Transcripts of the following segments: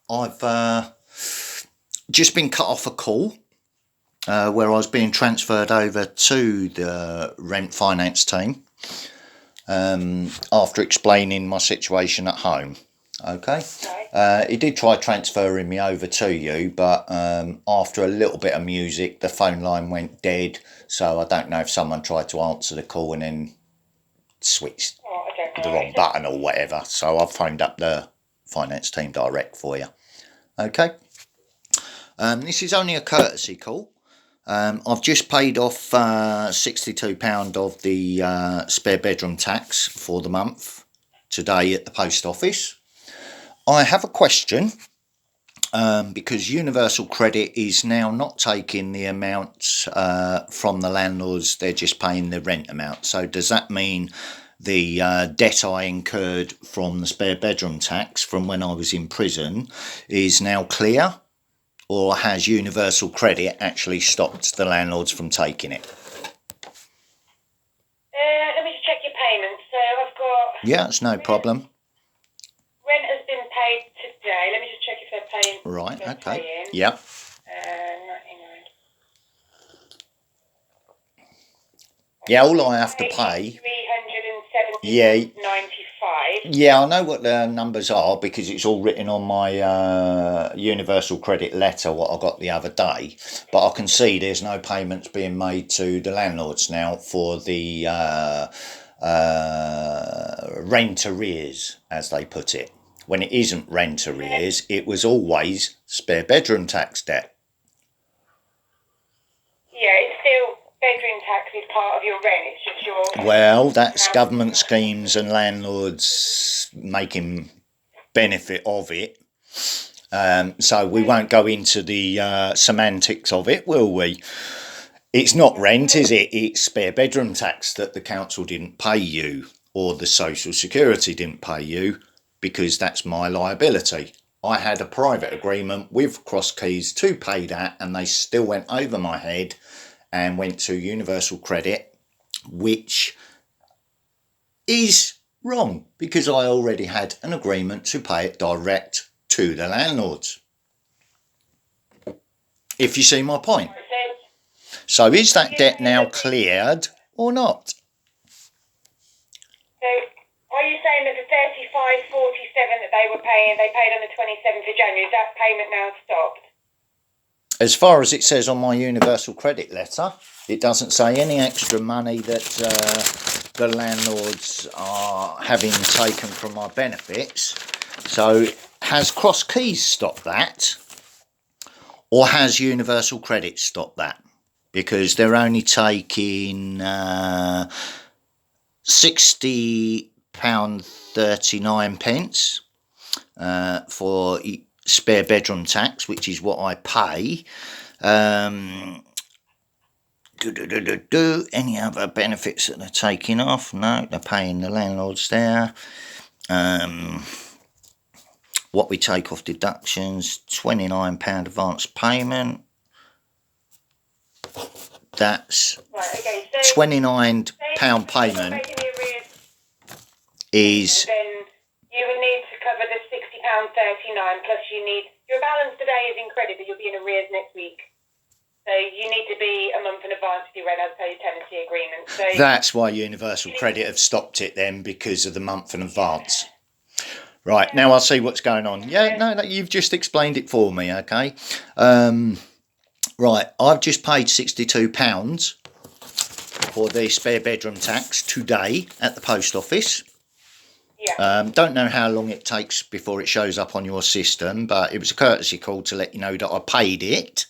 I've just been cut off a call where I was being transferred over to the rent finance team after explaining my situation at home. Okay. He did try transferring me over to you, but after a little bit of music, the phone line went dead. So I don't know if someone tried to answer the call and then switched the wrong button or whatever. So I've phoned up the finance team direct for you. Okay. This is only a courtesy call. I've just paid off £62 of the spare bedroom tax for the month today at the post office. I have a question because Universal Credit is now not taking the amount from the landlords, they're just paying the rent amount. So does that mean the debt I incurred from the spare bedroom tax from when I was in prison is now clear? Or has Universal Credit actually stopped the landlords from taking it? Let me just check your payments. So I've got... Yeah, it's no problem. Rent has been paid today. Let me just check if they're paying. Right, okay. Paying. Yep. 99. Yeah, all I have to pay... 370.95. Yeah, I know what the numbers are because it's all written on my Universal Credit letter, what I got the other day. But I can see there's no payments being made to the landlords now for the rent arrears, as they put it. When it isn't rent arrears, it was always spare bedroom tax debt. Yeah, it's still bedroom tax is part of your rent. It's just your... Well, that's government schemes and landlords making benefit of it. So we won't go into the semantics of it, will we? It's not rent, is it? It's spare bedroom tax that the council didn't pay you or the social security didn't pay you because that's my liability. I had a private agreement with Cross Keys to pay that and they still went over my head and went to Universal Credit, which is wrong because I already had an agreement to pay it direct to the landlords. If you see my point. So is that debt now cleared or not? So are you saying that the 35.47 that they were paying, they paid on the 27th of January, is that payment now stopped? As far as it says on my Universal Credit letter, it doesn't say any extra money that the landlords are having taken from my benefits. So has Cross Keys stopped that? Or has Universal Credit stopped that? Because they're only taking £60.39 for spare bedroom tax, which is what I pay. Any other benefits that they're taking off? No, they're paying the landlords there. What we take off deductions, £29 advance payment. That's right, okay, so £29 payment is... Then you would need to cover the £60.39 plus you need... Your balance today is in credit, but you'll be in arrears next week. So you need to be a month in advance with your rent as per your tenancy agreement. So that's why Universal Credit have stopped it then, because of the month in advance. Right, now I'll see what's going on. Yeah, no, you've just explained it for me, okay? Right, I've just paid £62 for the spare bedroom tax today at the post office. Yeah. Don't know how long it takes before it shows up on your system, but it was a courtesy call to let you know that I paid it.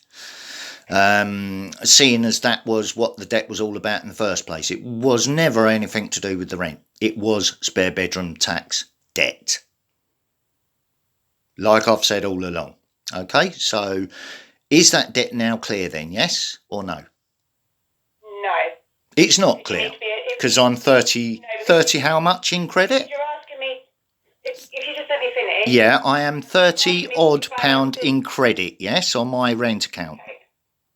Seeing as that was what the debt was all about in the first place. It was never anything to do with the rent. It was spare bedroom tax debt. Like I've said all along. Okay, so is that debt now clear then, yes or no? No. It's not clear because I'm 30 how much in credit? You're asking me, if you just let me finish. Yeah, I am 30 odd pound in credit, yes, on my rent account. Okay.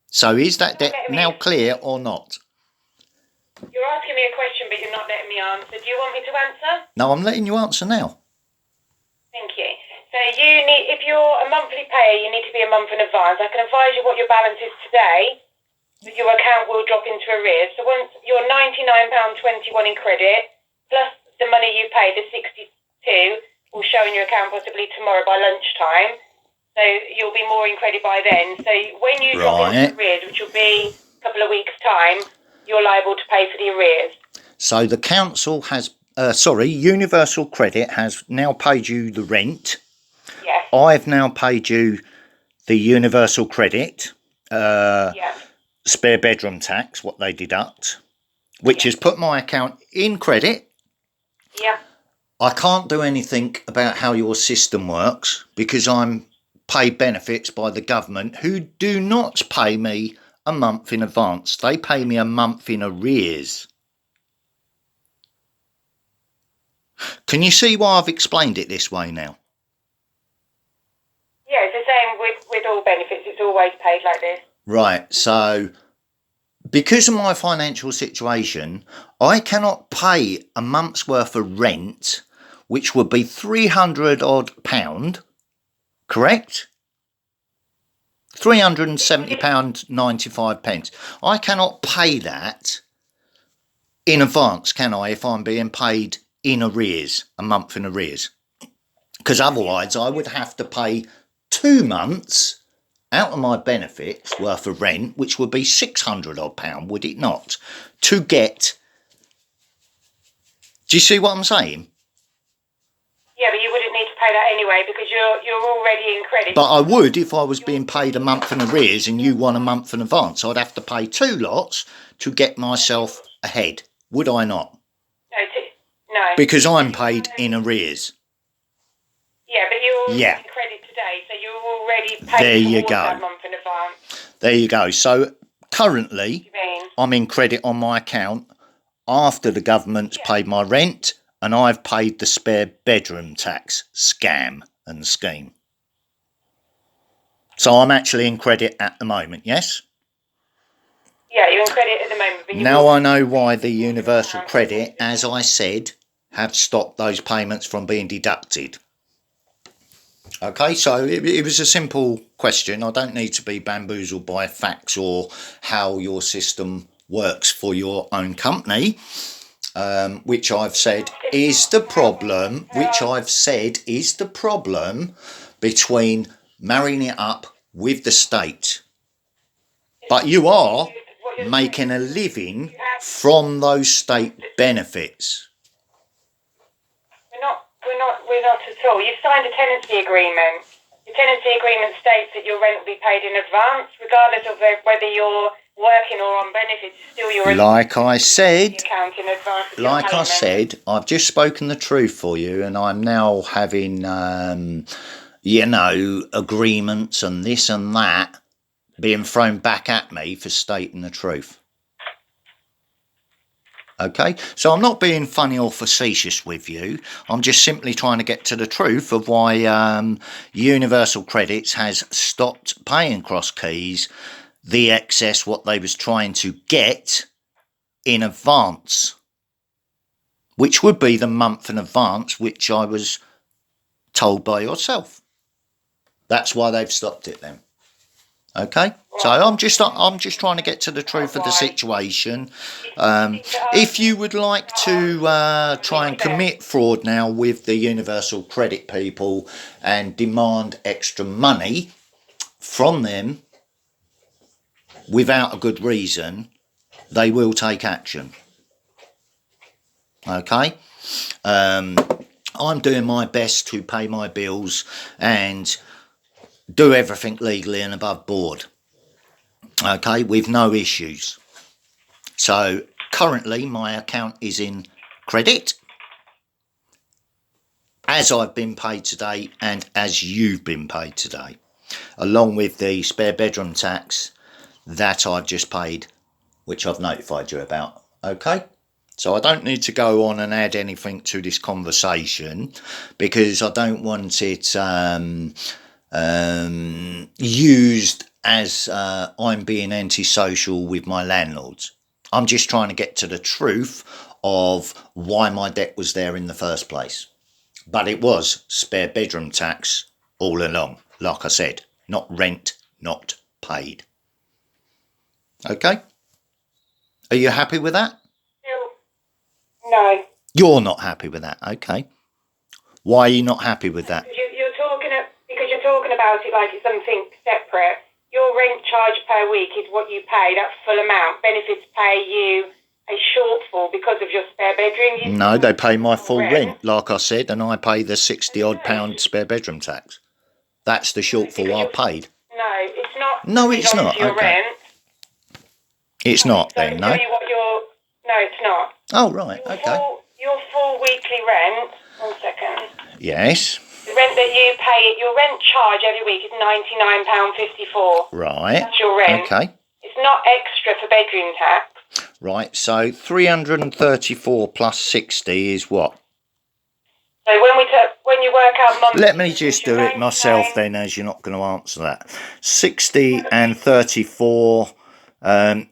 So is that debt now clear or not? You're asking me a question, but you're not letting me answer. Do you want me to answer? No, I'm letting you answer now. Thank you. So if you're a monthly payer, you need to be a month in advance. I can advise you what your balance is today, but your account will drop into arrears. So once you're £99.21 in credit, plus the money you pay, the 62, will show in your account possibly tomorrow by lunchtime. So you'll be more in credit by then. So when you drop into arrears, which will be a couple of weeks' time, you're liable to pay for the arrears. So the council has, Universal Credit has now paid you the rent. Yes. I've now paid you the Universal Credit, spare bedroom tax, what they deduct, which has put my account in credit. Yeah. I can't do anything about how your system works because I'm paid benefits by the government, who do not pay me a month in advance. They pay me a month in arrears. Can you see why I've explained it this way now? Yeah, it's the same with all benefits. It's always paid like this. Right, so because of my financial situation, I cannot pay a month's worth of rent, which would be £300 odd, correct? £370.95. I cannot pay that in advance, can I, if I'm being paid in arrears, a month in arrears? Because otherwise I would have to pay 2 months out of my benefits worth of rent, which would be £600 odd, would it not? To get... Do you see what I'm saying? Yeah, but you wouldn't need to pay that anyway because you're already in credit. But I would if I was being paid a month in arrears and you won a month in advance. I'd have to pay 2 lots to get myself ahead. Would I not? No. Because I'm paid in arrears. Yeah, but you're in credit today, so you're already paid that month in advance. There you go. So currently, I'm in credit on my account after the government's paid my rent and I've paid the spare bedroom tax scam and scheme. So I'm actually in credit at the moment, yes? Yeah, you're in credit at the moment. But now I know why the Universal Credit, as I said, have stopped those payments from being deducted. Okay, so it was a simple question. I don't need to be bamboozled by facts or how your system works for your own company, which I've said is the problem, between marrying it up with the state. But you are making a living from those state benefits. We're not at all. You've signed a tenancy agreement. Your tenancy agreement states that your rent will be paid in advance, regardless of whether you're working or on benefits. Still, your like I said, I've just spoken the truth for you, and I'm now having, agreements and this and that being thrown back at me for stating the truth. Okay, so I'm not being funny or facetious with you. I'm just simply trying to get to the truth of why Universal Credits has stopped paying Cross Keys the excess what they was trying to get in advance, which would be the month in advance, which I was told by yourself. That's why they've stopped it then. Okay, so I'm just trying to get to the truth of the situation. If you would like to try and commit fraud now with the Universal Credit people and demand extra money from them without a good reason, they will take action. Okay, I'm doing my best to pay my bills and do everything legally and above board, okay, with no issues. So currently my account is in credit, as I've been paid today and as you've been paid today, along with the spare bedroom tax that I've just paid, which I've notified you about. Okay, so I don't need to go on and add anything to this conversation because I don't want it used as I'm being antisocial with my landlords. I'm just trying to get to the truth of why my debt was there in the first place. But it was spare bedroom tax all along. Like I said, not rent, not paid. Okay? Are you happy with that? No. You're not happy with that. Okay. Why are you not happy with that? Because you're talking about it like it's something separate. Your rent charge per week is what you pay. That's full amount. Benefits pay you a shortfall because of your spare bedroom. No, they pay my full rent, like I said, and I pay the £60-odd spare bedroom tax. That's the shortfall I paid. No, it's not. No, it's not. Your Okay. rent. It's not then, no? No, it's not. Oh, right, okay. Your full weekly rent, 1 second. Yes. The rent that you pay, your rent charge every week is £99.54. Right. That's your rent. Okay. It's not extra for bedroom tax. Right, so 334 plus 60 is what? So when you work out monthly... Let me just do it myself then, as you're not going to answer that. 60 and 34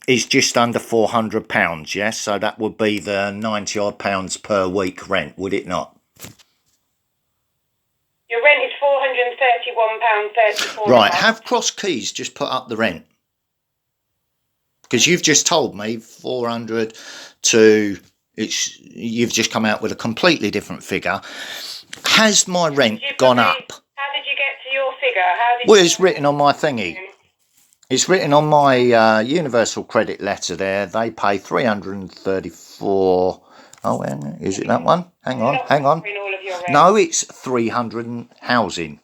is just under £400, yes? So that would be the 90-odd pounds per week rent, would it not? Your rent is £431.34. Right, have Cross Keys just put up the rent? Because you've just told me 400 to... You've just come out with a completely different figure. Has my rent gone up? How did you get to your figure? Well, it's written on my thingy. It's written on my universal credit letter there. They pay 334... Oh, is it that one? Hang on. No, it's 300 housing.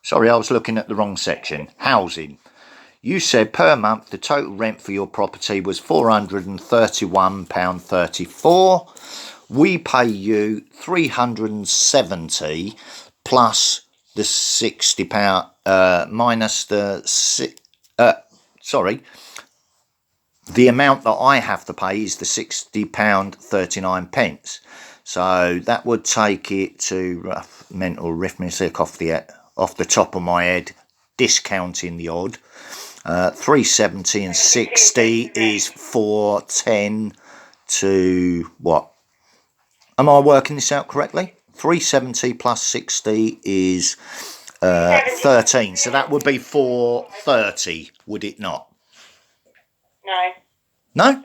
Sorry, I was looking at the wrong section. Housing. You said per month the total rent for your property was £431.34. We pay you £370 plus the £60 minus the the amount that I have to pay is the £60.39. So that would take it to rough mental arithmetic off the top of my head, discounting the odd. 370 and 60 is 410 to what? Am I working this out correctly? 370 plus 60 is 13. So that would be 430, would it not? No. No?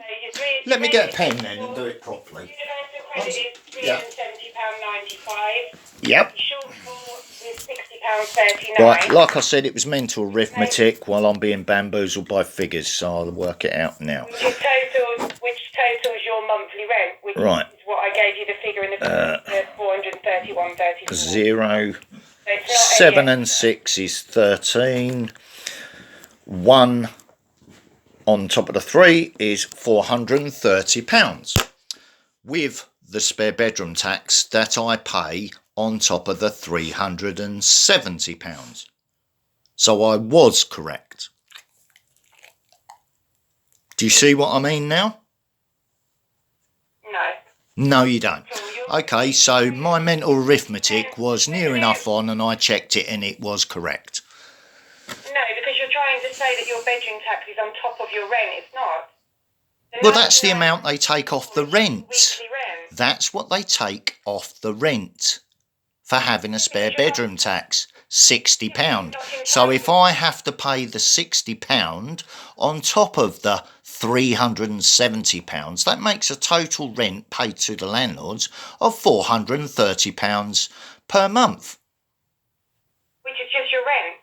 Let me get a pen then and do it properly. Universal credit is £370.95. Yep. Shortfall is £60.39. Right, like I said, it was mental arithmetic while I'm being bamboozled by figures, so I'll work it out now. Which totals your monthly rent, which is what I gave you the figure in the 431.34. 0, 7 and 6 is 13. 1 on top of the 3 is £430 with the spare bedroom tax that I pay on top of the £370. So I was correct. Do you see what I mean now? No. No, you don't. Okay, so my mental arithmetic was near enough on and I checked it and it was correct. No, because you're trying to say that your bedroom tax is on top of your rent. It's not. Well, that's the amount they take off the rent. Weekly rent. That's what they take off the rent for having a spare bedroom tax, £60. So if I have to pay the £60 on top of the £370, that makes a total rent paid to the landlords of £430 per month. Which is just your rent.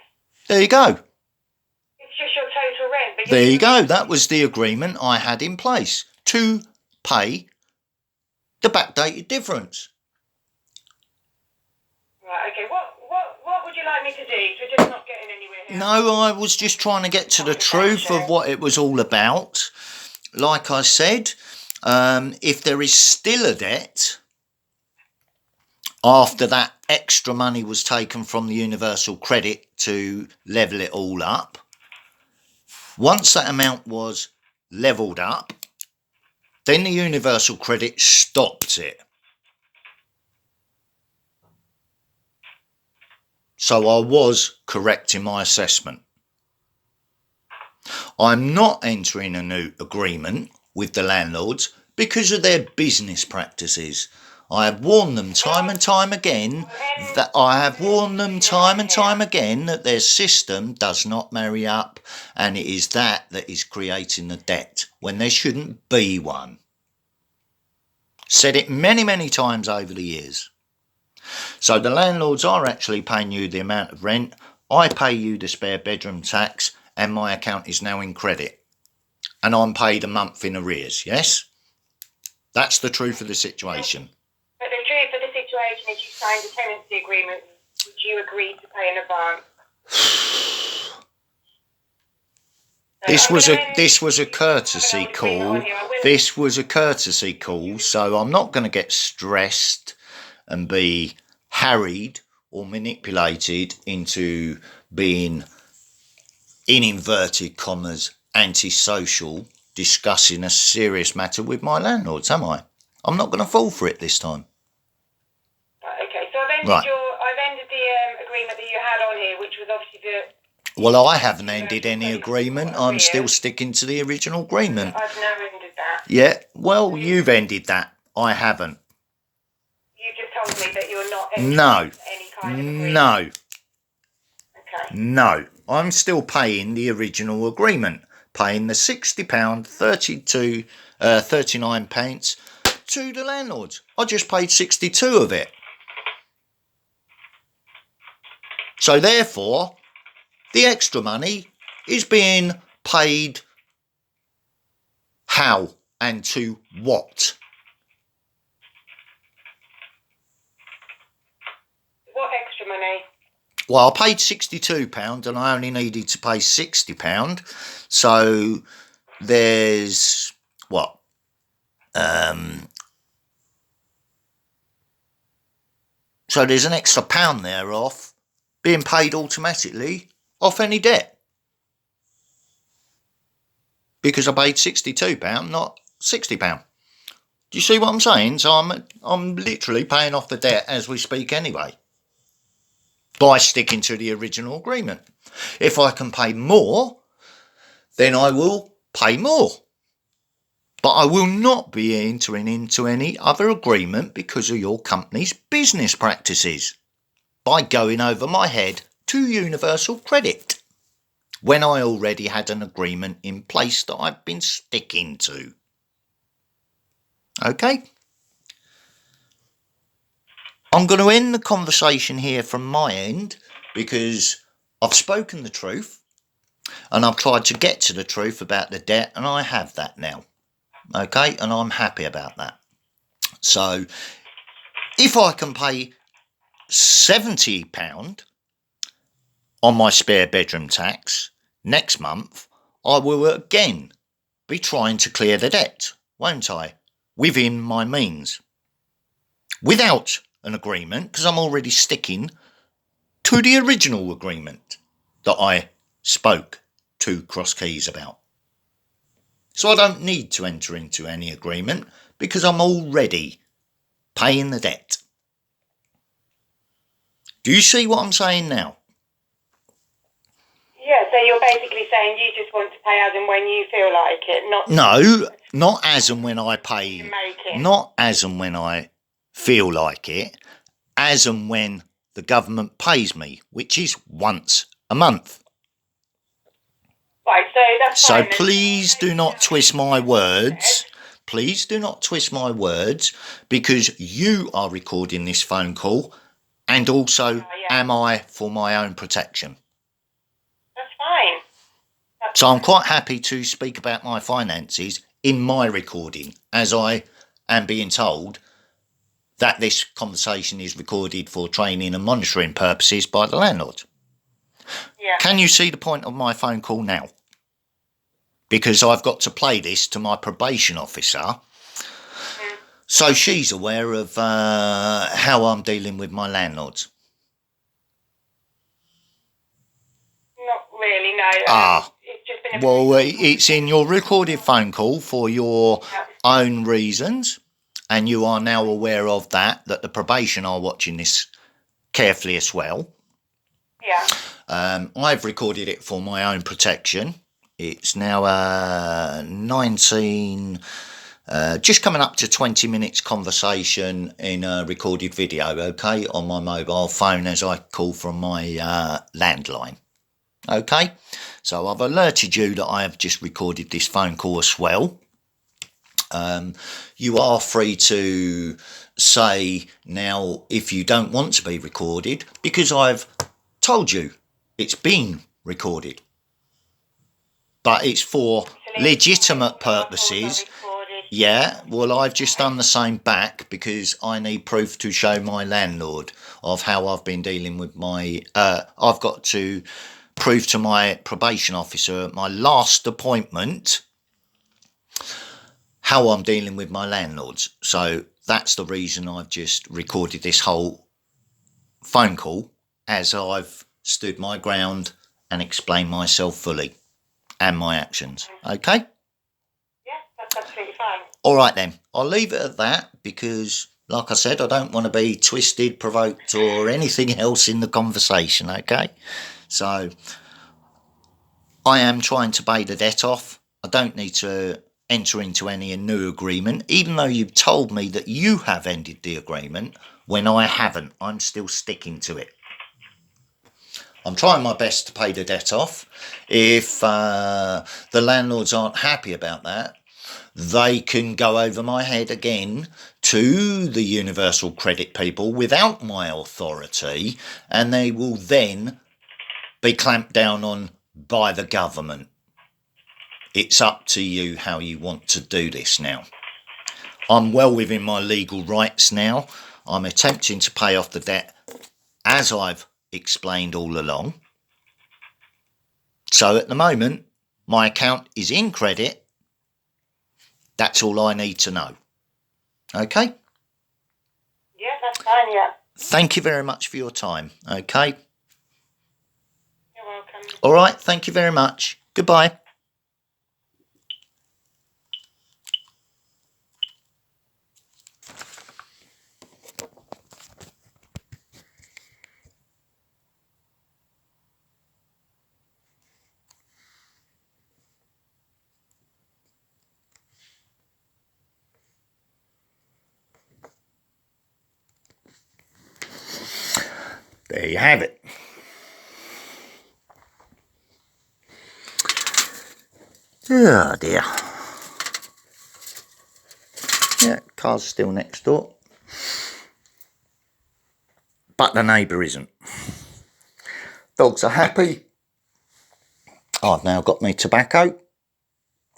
There you go. It's just your total rent. But There you go. That was the agreement I had in place to pay the backdated difference. Right, okay. What would you like me to do? We're just not getting anywhere here. No, I was just trying to get to the truth of what it was all about. Like I said, if there is still a debt after that extra money was taken from the universal credit to level it all up, once that amount was levelled up, then the universal credit stopped it. So I was correct in my assessment. I'm not entering a new agreement with the landlords because of their business practices. I have warned them time and time again that their system does not marry up, and it is that is creating the debt when there shouldn't be one. Said it many, many times over the years. So the landlords are actually paying you the amount of rent. I pay you the spare bedroom tax, and my account is now in credit. And I'm paid a month in arrears, yes? That's the truth of the situation. But the truth of the situation is you signed a tenancy agreement, which you agreed to pay in advance. This was a courtesy call. This was a courtesy call, so I'm not going to get stressed and be harried or manipulated into being, in inverted commas, antisocial, discussing a serious matter with my landlords, am I? I'm not going to fall for it this time. Okay, so I've ended the agreement that you had on here, which was obviously the... Well, I haven't ended any agreement. I'm still sticking to the original agreement. I've now ended that. Yeah, well, you've ended that. I haven't. You just told me that you're not ending any kind of agreement. No. Okay. No. I'm still paying the original agreement. Paying the £60, 39 pence to the landlords. I just paid 62 of it. So therefore, the extra money is being paid how and to what? What extra money? Well, I paid £62 and I only needed to pay £60. So there's what? So there's an extra £1 there off being paid automatically off any debt. Because I paid £62, not £60. Do you see what I'm saying? So I'm literally paying off the debt as we speak anyway, by sticking to the original agreement. If I can pay more, then I will pay more. But I will not be entering into any other agreement because of your company's business practices by going over my head to Universal Credit when I already had an agreement in place that I've been sticking to. Okay? I'm going to end the conversation here from my end because I've spoken the truth and I've tried to get to the truth about the debt, and I have that now. Okay, and I'm happy about that. So if I can pay £70 on my spare bedroom tax next month, I will again be trying to clear the debt, won't I? Within my means. Without an agreement, because I'm already sticking to the original agreement that I spoke to Cross Keys about. So I don't need to enter into any agreement because I'm already paying the debt. Do you see what I'm saying now? Yeah, so you're basically saying you just want to pay as and when you feel like it, not... No, not as and when I pay. Not as and when I feel like it. As and when the government pays me, which is once a month. Right, so that's fine. So please do not twist my words. Please do not twist my words, because you are recording this phone call, and also am I for my own protection. That's fine. So I'm quite happy to speak about my finances in my recording, as I am being told that this conversation is recorded for training and monitoring purposes by the landlord. Yeah. Can you see the point of my phone call now? Because I've got to play this to my probation officer, so she's aware of how I'm dealing with my landlords. Not really, no. It's just been it's in your recorded phone call for your own reasons, and you are now aware of that the probation are watching this carefully as well. Yeah. I've recorded it for my own protection. It's now 19 Just coming up to 20 minutes conversation in a recorded video, okay, on my mobile phone as I call from my landline. Okay, so I've alerted you that I have just recorded this phone call as well. You are free to say now if you don't want to be recorded, because I've told you it's been recorded. But it's for legitimate purposes. Yeah, well, I've just done the same back because I need proof to show my landlord of how I've been dealing with my... I've got to prove to my probation officer at my last appointment how I'm dealing with my landlords. So that's the reason I've just recorded this whole phone call as I've stood my ground and explained myself fully and my actions. Okay? Yeah, that's absolutely fine. All right then. I'll leave it at that because, like I said, I don't want to be twisted, provoked or anything else in the conversation, okay? So I am trying to pay the debt off. I don't need to enter into any new agreement, even though you've told me that you have ended the agreement when I haven't. I'm still sticking to it. I'm trying my best to pay the debt off. If the landlords aren't happy about that, they can go over my head again to the universal credit people without my authority, and they will then be clamped down on by the government. It's up to you how you want to do this now. I'm well within my legal rights now. I'm attempting to pay off the debt as I've explained all along. So at the moment, my account is in credit. That's all I need to know. Okay? Yeah, that's fine, yeah. Thank you very much for your time. Okay? You're welcome. All right, thank you very much. Goodbye. There you have it. Oh dear. Yeah, car's still next door. But the neighbour isn't. Dogs are happy. I've now got my tobacco.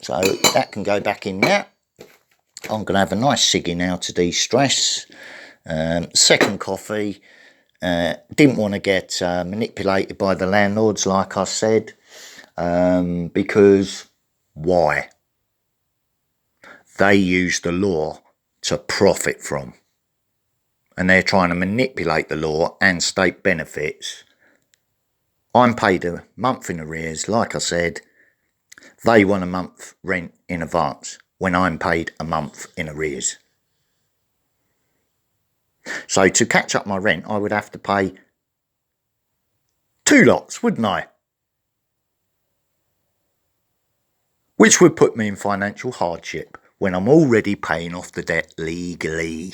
So that can go back in there. I'm going to have a nice ciggy now to de-stress. Second coffee. Didn't want to get manipulated by the landlords, like I said, because why? They use the law to profit from, and they're trying to manipulate the law and state benefits. I'm paid a month in arrears, like I said. They want a month rent in advance when I'm paid a month in arrears. So to catch up my rent, I would have to pay 2 lots, wouldn't I? Which would put me in financial hardship when I'm already paying off the debt legally.